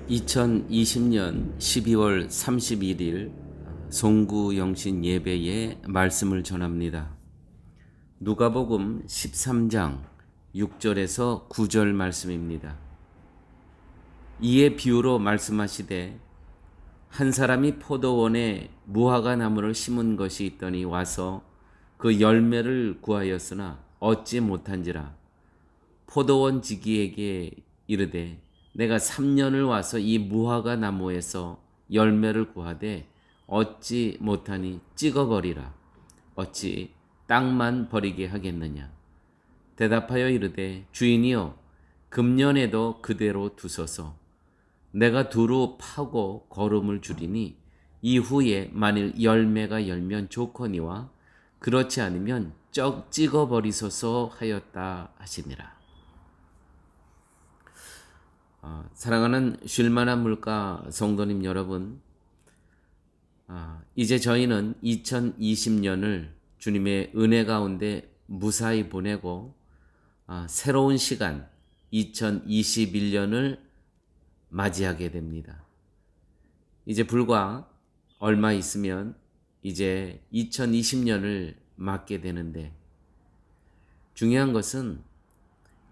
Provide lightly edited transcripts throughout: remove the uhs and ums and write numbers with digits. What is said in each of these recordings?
2020년 12월 31일 송구영신 예배의 말씀을 전합니다. 누가복음 13장 6절에서 9절 말씀입니다. 이에 비유로 말씀하시되 한 사람이 포도원에 무화과 나무를 심은 것이 있더니 와서 그 열매를 구하였으나 얻지 못한지라. 포도원 지기에게 이르되 내가 3년을 와서 이 무화과 나무에서 열매를 구하되 얻지 못하니 찍어버리라. 어찌 땅만 버리게 하겠느냐. 대답하여 이르되 주인이여 금년에도 그대로 두소서. 내가 두루 파고 거름을 주리니 이후에 만일 열매가 열면 좋거니와 그렇지 않으면 찍어버리소서 하였다 하시니라. 사랑하는 쉴만한 물가 성도님 여러분, 이제 저희는 2020년을 주님의 은혜 가운데 무사히 보내고 새로운 시간 2021년을 맞이하게 됩니다. 이제 불과 얼마 있으면 이제 2020년을 맞게 되는데, 중요한 것은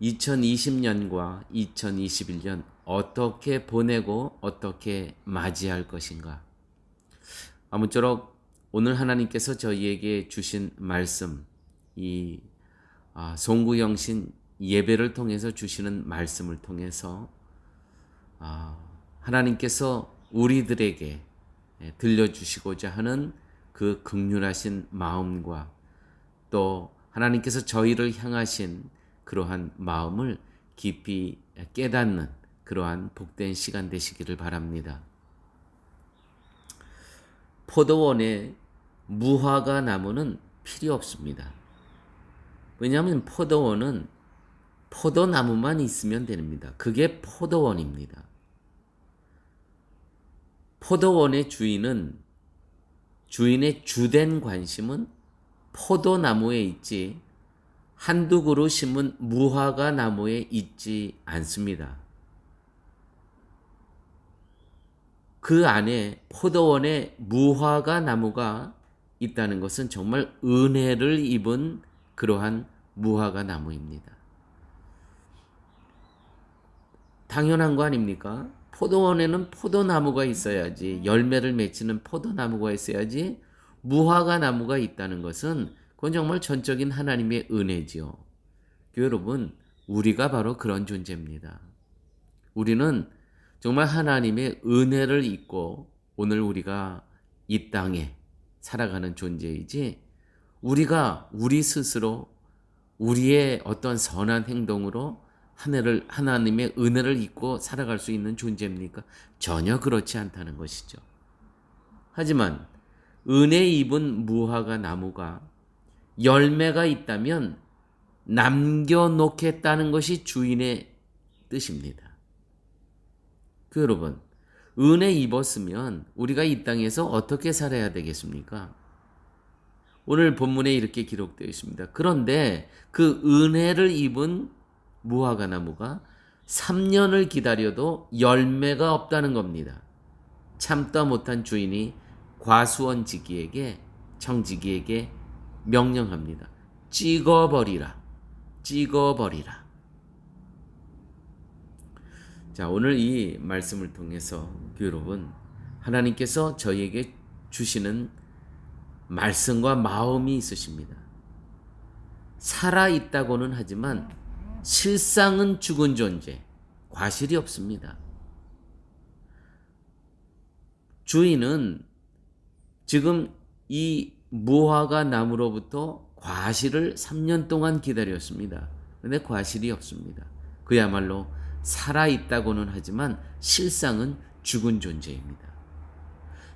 2020년과 2021년 어떻게 보내고 어떻게 맞이할 것인가. 아무쪼록 오늘 하나님께서 저희에게 주신 말씀, 이 송구영신 예배를 통해서 주시는 말씀을 통해서 하나님께서 우리들에게 들려주시고자 하는 그 긍휼하신 마음과 또 하나님께서 저희를 향하신 그러한 마음을 깊이 깨닫는 그러한 복된 시간 되시기를 바랍니다. 포도원에 무화과 나무는 필요 없습니다. 왜냐하면 포도원은 포도나무만 있으면 됩니다. 그게 포도원입니다. 포도원의 주인의 주된 관심은 포도나무에 있지 한두 그루 심은 무화과 나무에 있지 않습니다. 그 안에 포도원에 무화과 나무가 있다는 것은 정말 은혜를 입은 그러한 무화과 나무입니다. 당연한 거 아닙니까? 포도원에는 포도나무가 있어야지, 열매를 맺히는 포도나무가 있어야지 무화과 나무가 있다는 것은 그건 정말 전적인 하나님의 은혜지요. 여러분, 우리가 바로 그런 존재입니다. 우리는 정말 하나님의 은혜를 입고 오늘 우리가 이 땅에 살아가는 존재이지, 우리가 우리 스스로 우리의 어떤 선한 행동으로 하나님의 은혜를 입고 살아갈 수 있는 존재입니까? 전혀 그렇지 않다는 것이죠. 하지만 은혜 입은 무화과 나무가 열매가 있다면 남겨놓겠다는 것이 주인의 뜻입니다. 여러분, 은혜 입었으면 우리가 이 땅에서 어떻게 살아야 되겠습니까? 오늘 본문에 이렇게 기록되어 있습니다. 그런데 그 은혜를 입은 무화과 나무가 3년을 기다려도 열매가 없다는 겁니다. 참다 못한 주인이 과수원 지기에게, 청지기에게 명령합니다. 찍어버리라. 찍어버리라. 자, 오늘 이 말씀을 통해서 여러분, 하나님께서 저희에게 주시는 말씀과 마음이 있으십니다. 살아있다고는 하지만 실상은 죽은 존재, 과실이 없습니다. 주인은 지금 이 무화과 나무로부터 과실을 3년 동안 기다렸습니다. 그런데 과실이 없습니다. 그야말로 살아있다고는 하지만 실상은 죽은 존재입니다.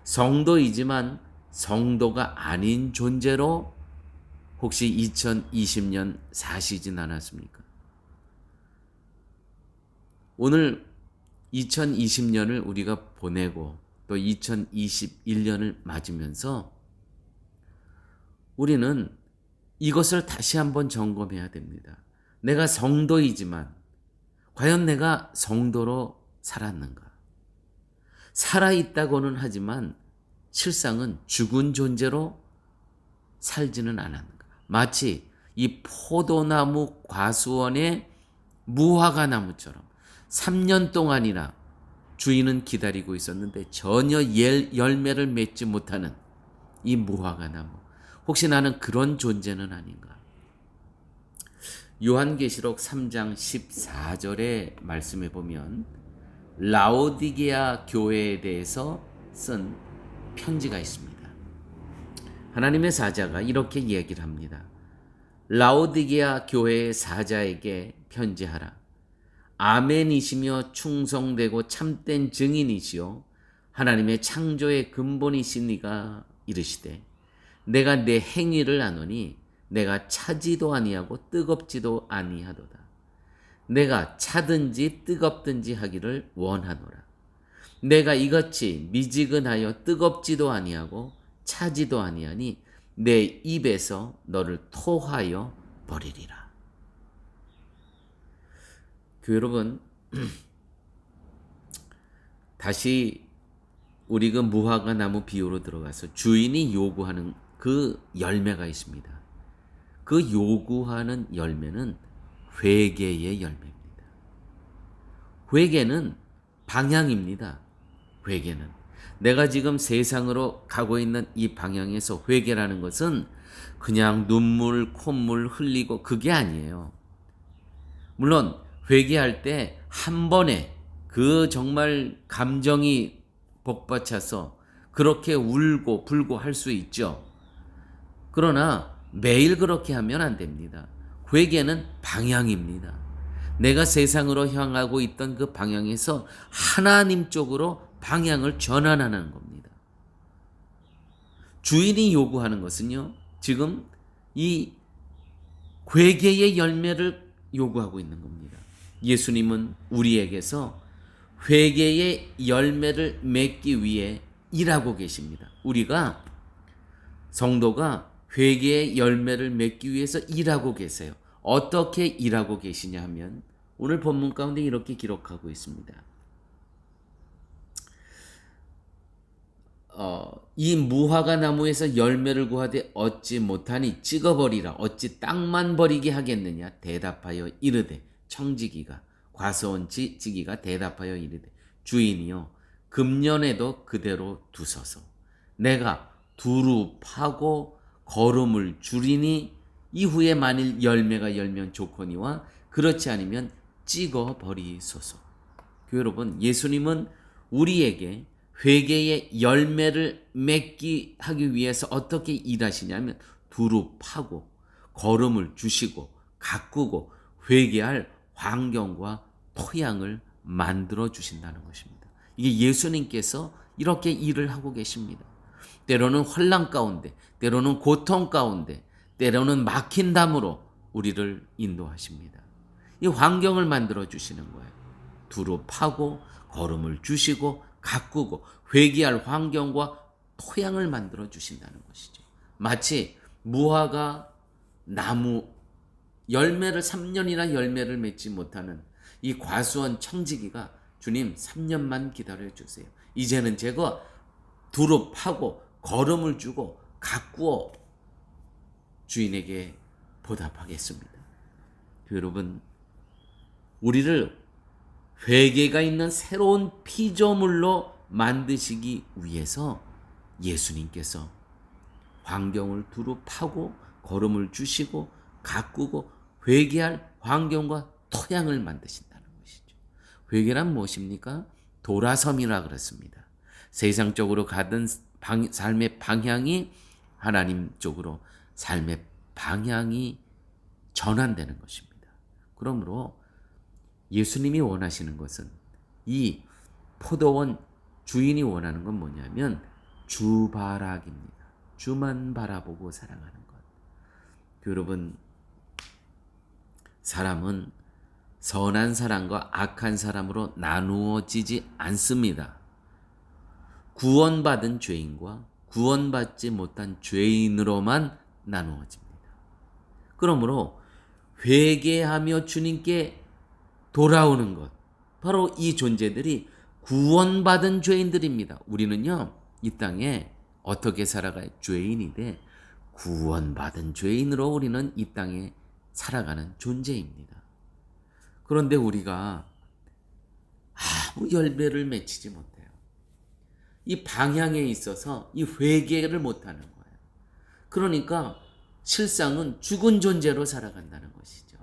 성도이지만 성도가 아닌 존재로 혹시 2020년 사시진 않았습니까? 오늘 2020년을 우리가 보내고 또 2021년을 맞으면서 우리는 이것을 다시 한번 점검해야 됩니다. 내가 성도이지만 과연 내가 성도로 살았는가? 살아있다고는 하지만 실상은 죽은 존재로 살지는 않았는가. 마치 이 포도나무 과수원의 무화과 나무처럼 3년 동안이나 주인은 기다리고 있었는데 전혀 열매를 맺지 못하는 이 무화과 나무. 혹시 나는 그런 존재는 아닌가? 요한계시록 3장 14절의 말씀에 보면 라오디게아 교회에 대해서 쓴 편지가 있습니다. 하나님의 사자가 이렇게 얘기를 합니다. 라오디게아 교회의 사자에게 편지하라. 아멘이시며 충성되고 참된 증인이시요 하나님의 창조의 근본이시니가 이르시되 내가 내 행위를 아노니 내가 차지도 아니하고 뜨겁지도 아니하도다. 내가 차든지 뜨겁든지 하기를 원하노라. 내가 이같이 미지근하여 뜨겁지도 아니하고 차지도 아니하니 내 입에서 너를 토하여 버리리라. 여러분, 다시 우리 그 무화과 나무 비유로 들어가서 주인이 요구하는 그 열매가 있습니다. 그 요구하는 열매는 회개의 열매입니다. 회개는 방향입니다. 회개는 내가 지금 세상으로 가고 있는 이 방향에서 회개라는 것은 그냥 눈물, 콧물 흘리고 그게 아니에요. 물론 회개할 때 한 번에 그 정말 감정이 복받쳐서 그렇게 울고 불고 할 수 있죠. 그러나 매일 그렇게 하면 안 됩니다. 회개는 방향입니다. 내가 세상으로 향하고 있던 그 방향에서 하나님 쪽으로 방향을 전환하는 겁니다. 주인이 요구하는 것은요, 지금 이 회개의 열매를 요구하고 있는 겁니다. 예수님은 우리에게서 회개의 열매를 맺기 위해 일하고 계십니다. 우리가 성도가 회개의 열매를 맺기 위해서 일하고 계세요. 어떻게 일하고 계시냐 하면 오늘 본문 가운데 이렇게 기록하고 있습니다. 이 무화과 나무에서 열매를 구하되 얻지 못하니 찍어버리라. 어찌 땅만 버리게 하겠느냐. 대답하여 이르되 청지기가 과수원 지기가 대답하여 이르되 주인이여 금년에도 그대로 두소서. 내가 두루 파고 거름을 줄이니 이후에 만일 열매가 열면 좋거니와 그렇지 않으면 찍어버리소서. 여러분, 예수님은 우리에게 회개의 열매를 맺기 하기 위해서 어떻게 일하시냐면 두루 파고 거름을 주시고 가꾸고 회개할 환경과 토양을 만들어 주신다는 것입니다. 이게 예수님께서 이렇게 일을 하고 계십니다. 때로는 혼란 가운데, 때로는 고통 가운데, 때로는 막힌 담으로 우리를 인도하십니다. 이 환경을 만들어 주시는 거예요. 두루 파고 거름을 주시고 가꾸고 회개할 환경과 토양을 만들어 주신다는 것이죠. 마치 무화과 나무 열매를 3년이나 열매를 맺지 못하는 이 과수원 청지기가 주님 3년만 기다려 주세요. 이제는 제가 두루 파고 거름을 주고 가꾸어 주인에게 보답하겠습니다. 여러분, 우리를 회개가 있는 새로운 피조물로 만드시기 위해서 예수님께서 환경을 두루 파고 거름을 주시고 가꾸고 회개할 환경과 토양을 만드신다는 것이죠. 회개란 무엇입니까? 돌아섬이라 그랬습니다. 세상적으로 가던 삶의 방향이 하나님 쪽으로 삶의 방향이 전환되는 것입니다. 그러므로 예수님이 원하시는 것은 이 포도원 주인이 원하는 건 뭐냐면 주바라기입니다. 주만 바라보고 살아가는 것. 여러분, 사람은 선한 사람과 악한 사람으로 나누어지지 않습니다. 구원받은 죄인과 구원받지 못한 죄인으로만 나누어집니다. 그러므로 회개하며 주님께 돌아오는 것, 바로 이 존재들이 구원받은 죄인들입니다. 우리는요, 이 땅에 어떻게 살아가요? 죄인이 돼 구원받은 죄인으로 우리는 이 땅에 살아가는 존재입니다. 그런데 우리가 아무 열매를 맺히지 못해요. 이 방향에 있어서 이 회개를 못하는 거예요. 그러니까 실상은 죽은 존재로 살아간다는 것이죠.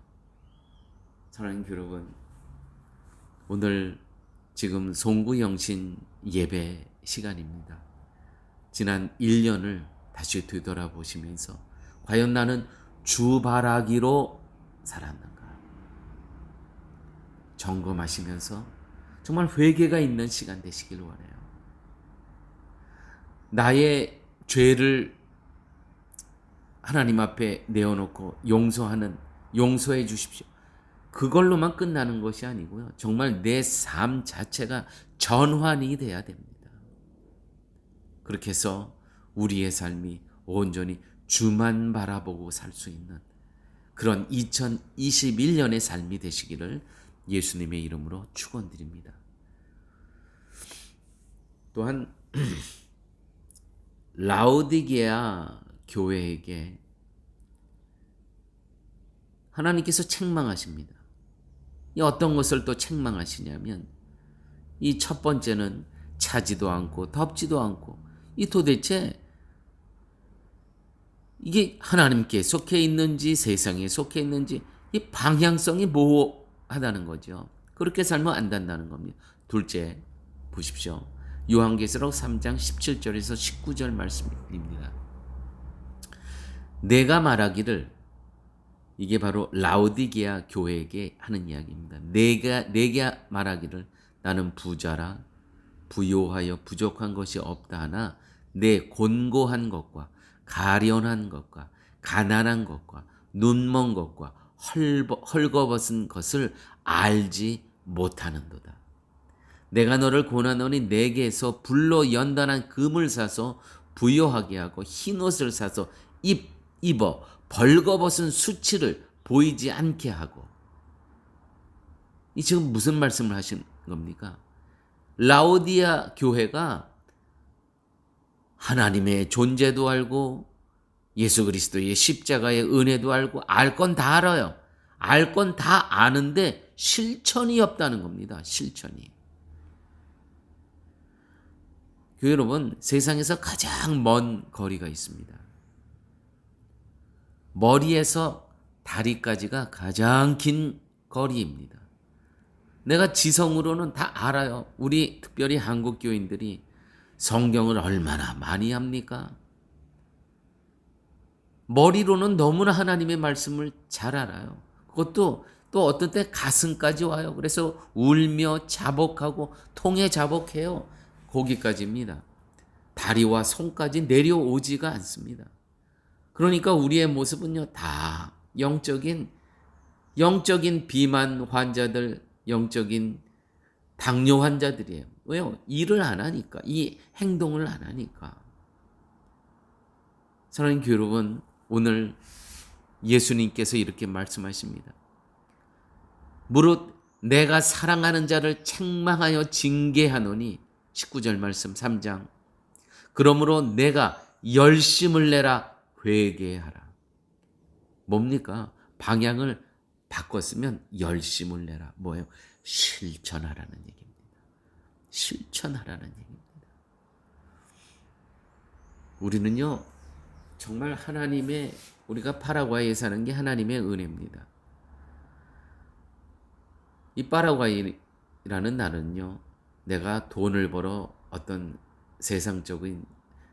사랑하는 여러분, 오늘 지금 송구영신 예배 시간입니다. 지난 1년을 다시 되돌아보시면서 과연 나는 주바라기로 살았는가 점검하시면서 정말 회개가 있는 시간 되시길 원해요. 나의 죄를 하나님 앞에 내어놓고 용서해 주십시오. 그걸로만 끝나는 것이 아니고요. 정말 내 삶 자체가 전환이 돼야 됩니다. 그렇게 해서 우리의 삶이 온전히 주만 바라보고 살 수 있는 그런 2021년의 삶이 되시기를 예수님의 이름으로 축원드립니다. 또한 라오디게아 교회에게 하나님께서 책망하십니다. 이 어떤 것을 또 책망하시냐면 이 첫 번째는 차지도 않고 덥지도 않고 이 도대체 이게 하나님께 속해 있는지 세상에 속해 있는지 이 방향성이 모호하다는 거죠. 그렇게 살면 안 된다는 겁니다. 둘째, 보십시오. 요한계시록 3장 17절에서 19절 말씀입니다. 내가 말하기를, 이게 바로 라오디게아 교회에게 하는 이야기입니다. 내가 말하기를 나는 부자라 부요하여 부족한 것이 없다 하나 내 곤고한 것과 가련한 것과 가난한 것과 눈먼 것과 헐거벗은 것을 알지 못하는도다. 내가 너를 고난하노니 내게서 불로 연단한 금을 사서 부요하게 하고 흰 옷을 사서 입어 벌거벗은 수치를 보이지 않게 하고. 이 지금 무슨 말씀을 하신 겁니까? 라오디아 교회가 하나님의 존재도 알고 예수 그리스도의 십자가의 은혜도 알고 알 건 다 알아요. 알 건 다 아는데 실천이 없다는 겁니다. 실천이. 교회 여러분, 세상에서 가장 먼 거리가 있습니다. 머리에서 다리까지가 가장 긴 거리입니다. 내가 지성으로는 다 알아요. 우리 특별히 한국 교인들이 성경을 얼마나 많이 합니까? 머리로는 너무나 하나님의 말씀을 잘 알아요. 그것도 또 어떤 때 가슴까지 와요. 그래서 울며 자복하고 통에 자복해요. 거기까지입니다. 다리와 손까지 내려오지가 않습니다. 그러니까 우리의 모습은요, 다 영적인 비만 환자들, 영적인 당뇨 환자들이에요. 왜요? 일을 안 하니까, 이 행동을 안 하니까. 사랑하는 교회 여러분, 오늘 예수님께서 이렇게 말씀하십니다. 무릇 내가 사랑하는 자를 책망하여 징계하노니 19절 말씀 3장. 그러므로 내가 열심을 내라 회개하라. 뭡니까? 방향을 바꿨으면 열심을 내라. 뭐예요? 실천하라는 얘기입니다. 실천하라는 얘기입니다. 우리는요, 정말 하나님의, 우리가 파라과이에 사는 게 하나님의 은혜입니다. 이 파라과이라는 나라는요, 내가 돈을 벌어 어떤 세상적인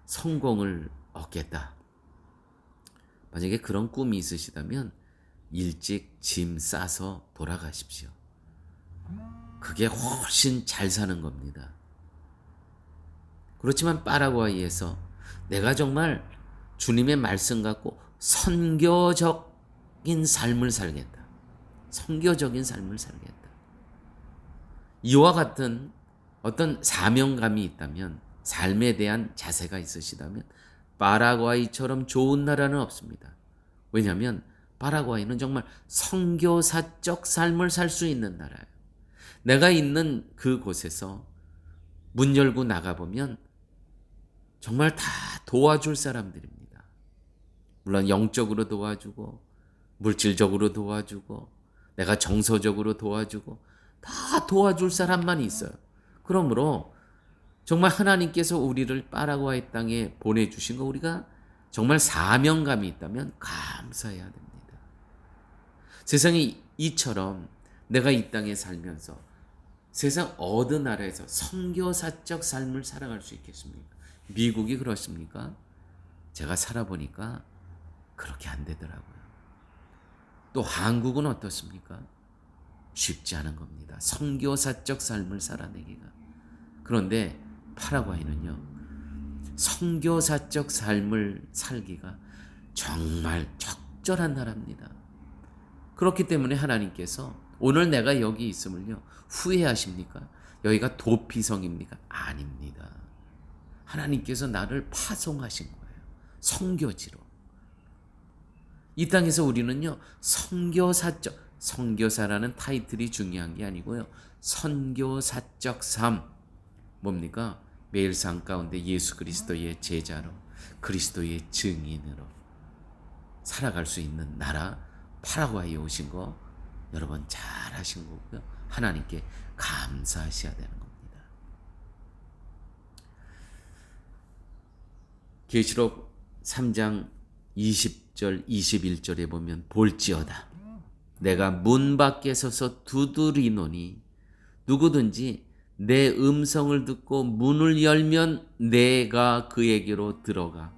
성공을 얻겠다. 만약에 그런 꿈이 있으시다면 일찍 짐 싸서 돌아가십시오. 그게 훨씬 잘 사는 겁니다. 그렇지만 파라과이에서 내가 정말 주님의 말씀 갖고 선교적인 삶을 살겠다. 선교적인 삶을 살겠다. 이와 같은 어떤 사명감이 있다면, 삶에 대한 자세가 있으시다면 파라과이처럼 좋은 나라는 없습니다. 왜냐하면 파라과이는 정말 선교사적 삶을 살 수 있는 나라예요. 내가 있는 그곳에서 문 열고 나가보면 정말 다 도와줄 사람들입니다. 물론 영적으로 도와주고 물질적으로 도와주고 내가 정서적으로 도와주고 다 도와줄 사람만 있어요. 그러므로 정말 하나님께서 우리를 파라과이 땅에 보내주신 거 우리가 정말 사명감이 있다면 감사해야 됩니다. 세상에 이처럼 내가 이 땅에 살면서 세상 어느 나라에서 선교사적 삶을 살아갈 수 있겠습니까? 미국이 그렇습니까? 제가 살아보니까 그렇게 안 되더라고요. 또 한국은 어떻습니까? 쉽지 않은 겁니다. 선교사적 삶을 살아내기가. 그런데 파라과이는요, 선교사적 삶을 살기가 정말 적절한 나라입니다. 그렇기 때문에 하나님께서 오늘 내가 여기 있음을요, 후회하십니까? 여기가 도피성입니까? 아닙니다. 하나님께서 나를 파송하신 거예요. 선교지로. 이 땅에서 우리는요, 선교사라는 타이틀이 중요한 게 아니고요, 선교사적 삶. 뭡니까? 매일 삶 가운데 예수 그리스도의 제자로, 그리스도의 증인으로 살아갈 수 있는 나라 파라과이에 오신 거 여러분 잘 하신 거고요. 하나님께 감사하셔야 되는 겁니다. 계시록 3장 20절 21절에 보면 볼지어다 내가 문 밖에 서서 두드리노니 누구든지 내 음성을 듣고 문을 열면 내가 그에게로 들어가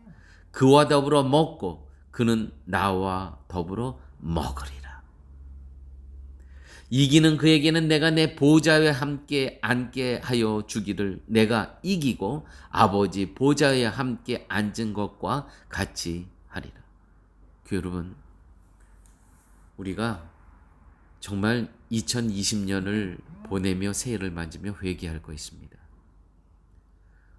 그와 더불어 먹고 그는 나와 더불어 먹으리라. 이기는 그에게는 내가 내 보좌에 함께 앉게 하여 주기를 내가 이기고 아버지 보좌에 함께 앉은 것과 같이 하리라. 여러분, 우리가 정말 2020년을 보내며 새해를 맞으며 회개할 거 있습니다.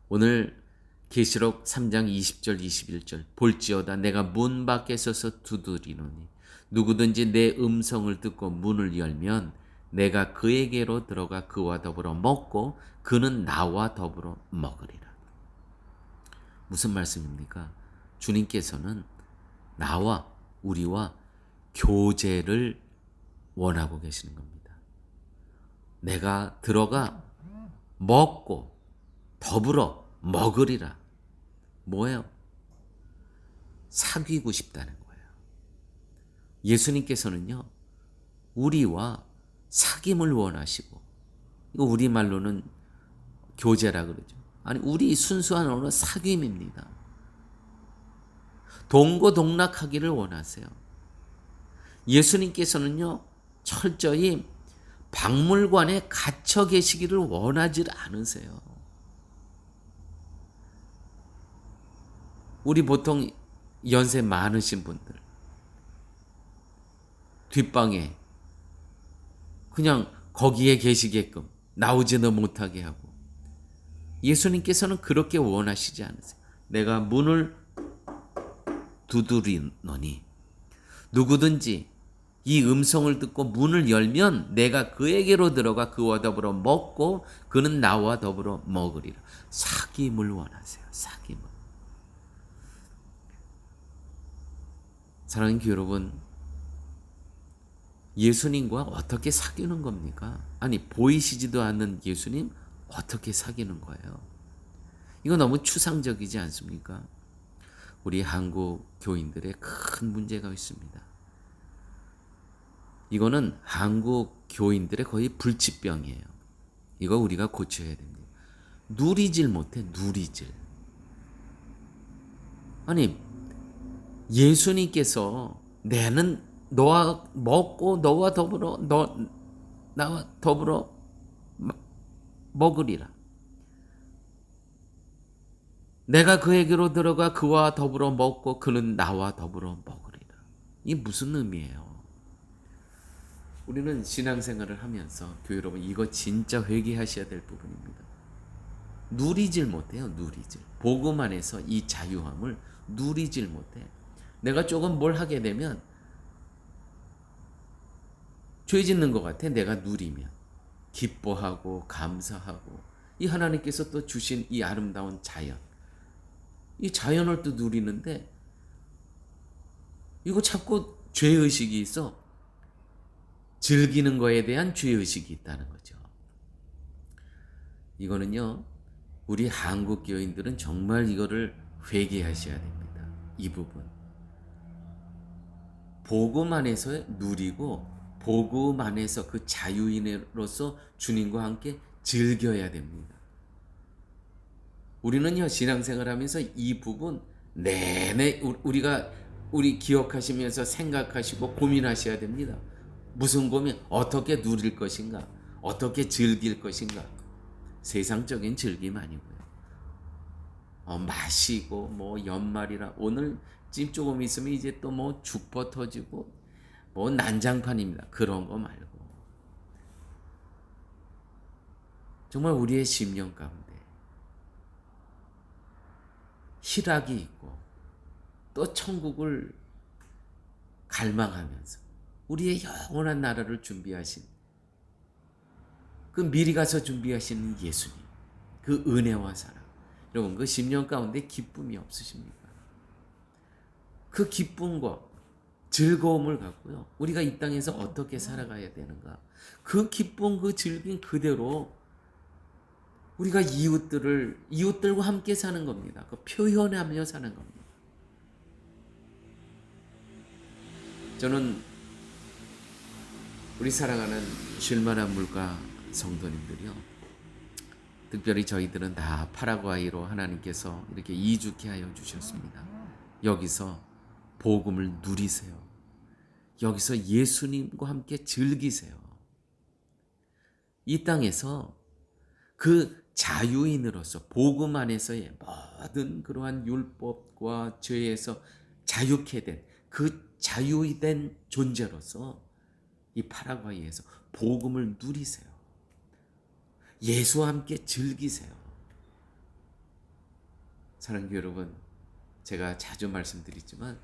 오늘 계시록 3장 20절 21절 볼지어다 내가 문 밖에 서서 두드리노니 누구든지 내 음성을 듣고 문을 열면 내가 그에게로 들어가 그와 더불어 먹고 그는 나와 더불어 먹으리라. 무슨 말씀입니까? 주님께서는 나와 우리와 교제를 원하고 계시는 겁니다. 내가 들어가 먹고 더불어 먹으리라. 뭐예요? 사귀고 싶다는 거예요. 예수님께서는요, 우리와 사귐을 원하시고, 이거 우리말로는 교제라 그러죠. 아니, 우리 순수한 언어 사귐입니다. 동고동락하기를 원하세요. 예수님께서는요, 철저히 박물관에 갇혀 계시기를 원하지 않으세요. 우리 보통 연세 많으신 분들 뒷방에 그냥 거기에 계시게끔 나오지도 못하게 하고 예수님께서는 그렇게 원하시지 않으세요. 내가 문을 두드리노니 누구든지 이 음성을 듣고 문을 열면 내가 그에게로 들어가 그와 더불어 먹고 그는 나와 더불어 먹으리라. 사귐을 원하세요. 사귐을. 사랑하는 교회 여러분, 예수님과 어떻게 사귀는 겁니까? 아니, 보이시지도 않는 예수님 어떻게 사귀는 거예요? 이거 너무 추상적이지 않습니까? 우리 한국 교인들의 큰 문제가 있습니다. 이거는 한국 교인들의 거의 불치병이에요. 이거 우리가 고쳐야 됩니다. 누리질 못해, 누리질. 아니, 예수님께서 나는 너와 먹고 너와 더불어 나와 더불어 먹으리라. 내가 그에게로 들어가 그와 더불어 먹고 그는 나와 더불어 먹으리라. 이게 무슨 의미예요? 우리는 신앙생활을 하면서 교회 여러분 이거 진짜 회개하셔야 될 부분입니다. 누리질 못해요. 누리질. 복음 안에서 이 자유함을 누리질 못해. 내가 조금 뭘 하게 되면 죄 짓는 것 같아. 내가 누리면 기뻐하고 감사하고 이 하나님께서 또 주신 이 아름다운 자연, 이 자연을 또 누리는데 이거 자꾸 죄의식이 있어. 즐기는 거에 대한 죄의식이 있다는 거죠. 이거는요, 우리 한국 교인들은 정말 이거를 회개하셔야 됩니다. 이 부분. 복음 안에서 누리고 복음 안에서 그 자유인으로서 주님과 함께 즐겨야 됩니다. 우리는요, 신앙생활하면서 이 부분 내내 우리 기억하시면서 생각하시고 고민하셔야 됩니다. 무슨 고민? 어떻게 누릴 것인가? 어떻게 즐길 것인가? 세상적인 즐김 아니고요. 마시고 뭐 연말이라 오늘 찜 조금 있으면 이제 또 뭐 죽버 터지고 뭐 난장판입니다. 그런 거 말고 정말 우리의 심령 가운데 희락이 있고 또 천국을 갈망하면서 우리의 영원한 나라를 준비하신 그 미리 가서 준비하시는 예수님, 그 은혜와 사랑, 여러분 그 심령 가운데 기쁨이 없으십니까? 그 기쁨과 즐거움을 갖고요, 우리가 이 땅에서 어떻게 살아가야 되는가, 그 기쁨, 그 즐김 그대로 우리가 이웃들과 함께 사는 겁니다. 그 표현하며 사는 겁니다. 저는 우리 사랑하는 쉴만한 물가 성도님들이요, 특별히 저희들은 다 파라과이로 하나님께서 이렇게 이주케 하여 주셨습니다. 여기서 복음을 누리세요. 여기서 예수님과 함께 즐기세요. 이 땅에서 그 자유인으로서 복음 안에서의 모든 그러한 율법과 죄에서 자유케 된 그 자유된 존재로서 이 파라과이에서 복음을 누리세요. 예수와 함께 즐기세요. 사랑하는 여러분, 제가 자주 말씀드리지만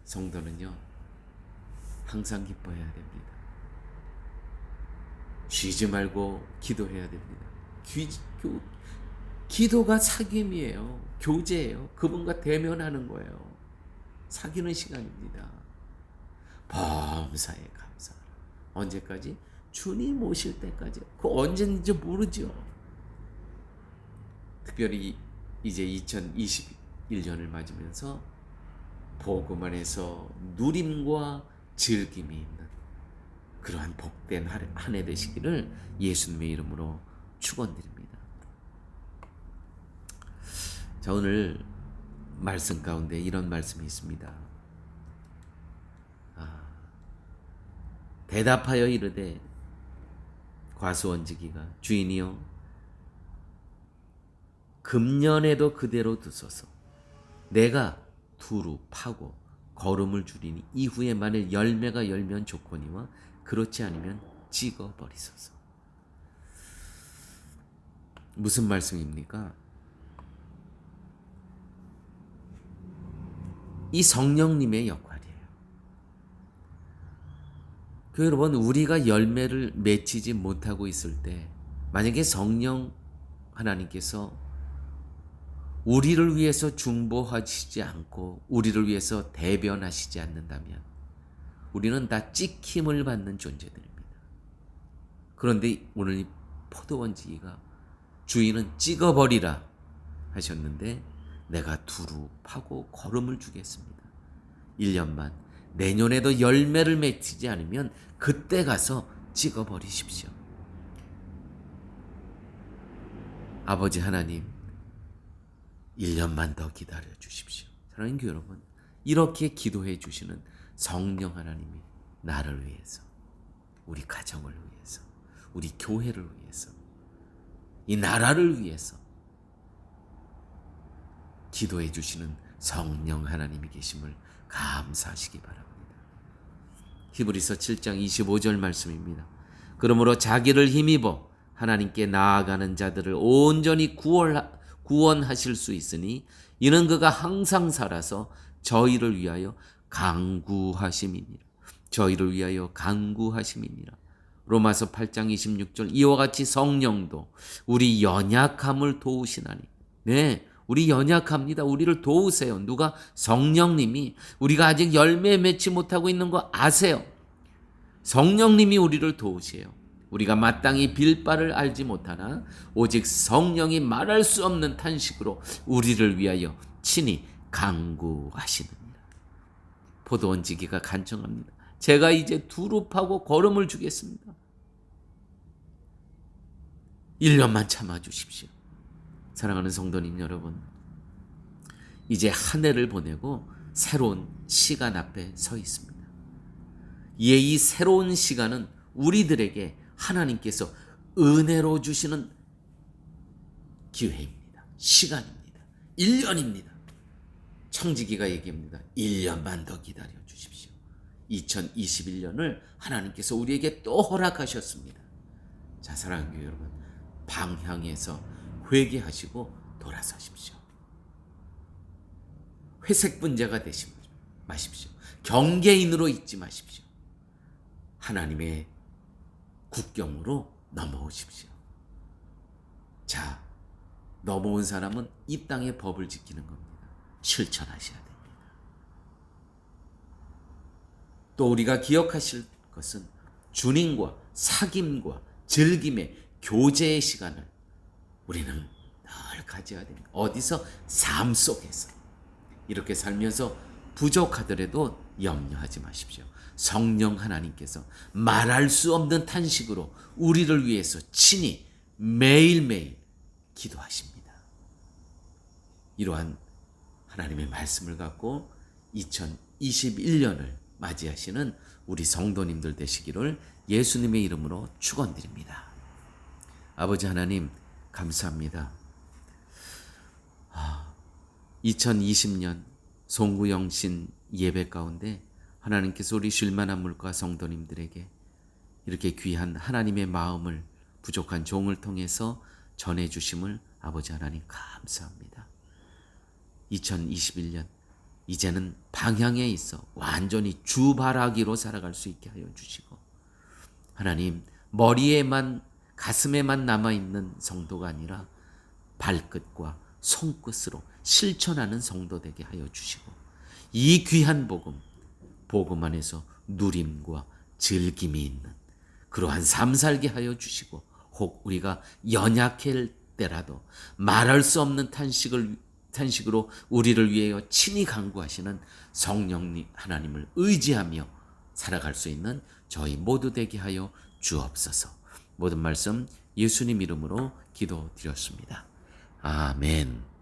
성도는요, 항상 기뻐해야 됩니다. 쉬지 말고 기도해야 됩니다. 기도가 사귐이에요. 교제예요. 그분과 대면하는 거예요. 사귀는 시간입니다. 범사에 감사하라. 언제까지? 주님 오실 때까지. 그 언제인지 모르죠. 특별히 이제 2021년을 맞으면서 복음 안에서 누림과 즐김이 있는 그러한 복된 한 해 되시기를 예수님의 이름으로 축원드립니다. 자, 오늘 말씀 가운데 이런 말씀이 있습니다. 대답하여 이르되 과수원지기가 주인이여 금년에도 그대로 두소서. 내가 두루 파고 거름을 줄이니 이후에 만일 열매가 열면 좋거니와 그렇지 않으면 찍어버리소서. 무슨 말씀입니까? 이 성령님의 역할이에요. 여러분, 우리가 열매를 맺히지 못하고 있을 때 만약에 성령 하나님께서 우리를 위해서 중보하시지 않고 우리를 위해서 대변하시지 않는다면 우리는 다 찍힘을 받는 존재들입니다. 그런데 오늘 이 포도원지기가 주인은 찍어버리라 하셨는데 내가 두루 파고 거름을 주겠습니다. 1년만, 내년에도 열매를 맺히지 않으면 그때 가서 찍어버리십시오. 아버지 하나님, 1년만 더 기다려 주십시오. 사랑하는 교회 여러분, 이렇게 기도해 주시는 성령 하나님이 나를 위해서, 우리 가정을 위해서, 우리 교회를 위해서, 이 나라를 위해서 기도해 주시는 성령 하나님이 계심을 감사하시기 바랍니다. 히브리서 7장 25절 말씀입니다. 그러므로 자기를 힘입어 하나님께 나아가는 자들을 온전히 구원하실 수 있으니 이는 그가 항상 살아서 저희를 위하여 간구하심이니라. 저희를 위하여 간구하심이니라. 로마서 8장 26절 이와 같이 성령도 우리 연약함을 도우시나니. 네, 우리 연약합니다. 우리를 도우세요. 누가? 성령님이. 우리가 아직 열매 맺지 못하고 있는 거 아세요? 성령님이 우리를 도우세요. 우리가 마땅히 빌 바를 알지 못하나 오직 성령이 말할 수 없는 탄식으로 우리를 위하여 친히 간구하시느니라. 포도 얹기가 간청합니다. 제가 이제 두릅하고 거름을 주겠습니다. 1년만 참아주십시오. 사랑하는 성도님 여러분, 이제 한 해를 보내고 새로운 시간 앞에 서 있습니다. 이에 이 새로운 시간은 우리들에게 하나님께서 은혜로 주시는 기회입니다. 시간입니다. 1년입니다. 청지기가 얘기합니다. 1년만 더 기다려 주십시오. 2021년을 하나님께서 우리에게 또 허락하셨습니다. 자, 사랑하는 교회 여러분, 방향에서 회개하시고 돌아서십시오. 회색 분자가 되지 마십시오. 경계인으로 있지 마십시오. 하나님의 국경으로 넘어오십시오. 자, 넘어온 사람은 이 땅의 법을 지키는 겁니다. 실천하셔야 됩니다. 또 우리가 기억하실 것은 주님과 사귐과 즐김의 교제의 시간을 우리는 늘 가져야 됩니다. 어디서? 삶 속에서. 이렇게 살면서 부족하더라도 염려하지 마십시오. 성령 하나님께서 말할 수 없는 탄식으로 우리를 위해서 친히 매일매일 기도하십니다. 이러한 하나님의 말씀을 갖고 2021년을 맞이하시는 우리 성도님들 되시기를 예수님의 이름으로 축원드립니다. 아버지 하나님 감사합니다. 2020년 송구영신 예배 가운데 하나님께서 우리 쉴만한 물가 성도님들에게 이렇게 귀한 하나님의 마음을 부족한 종을 통해서 전해주심을 아버지 하나님 감사합니다. 2021년 이제는 방향에 있어 완전히 주바라기로 살아갈 수 있게 하여 주시고, 하나님 머리에만 가슴에만 남아있는 성도가 아니라 발끝과 손끝으로 실천하는 성도 되게 하여 주시고, 이 귀한 복음 안에서 누림과 즐김이 있는 그러한 삶 살게 하여 주시고, 혹 우리가 연약할 때라도 말할 수 없는 탄식으로 우리를 위하여 친히 간구하시는 성령님 하나님을 의지하며 살아갈 수 있는 저희 모두 되게 하여 주옵소서. 모든 말씀 예수님 이름으로 기도드렸습니다. 아멘.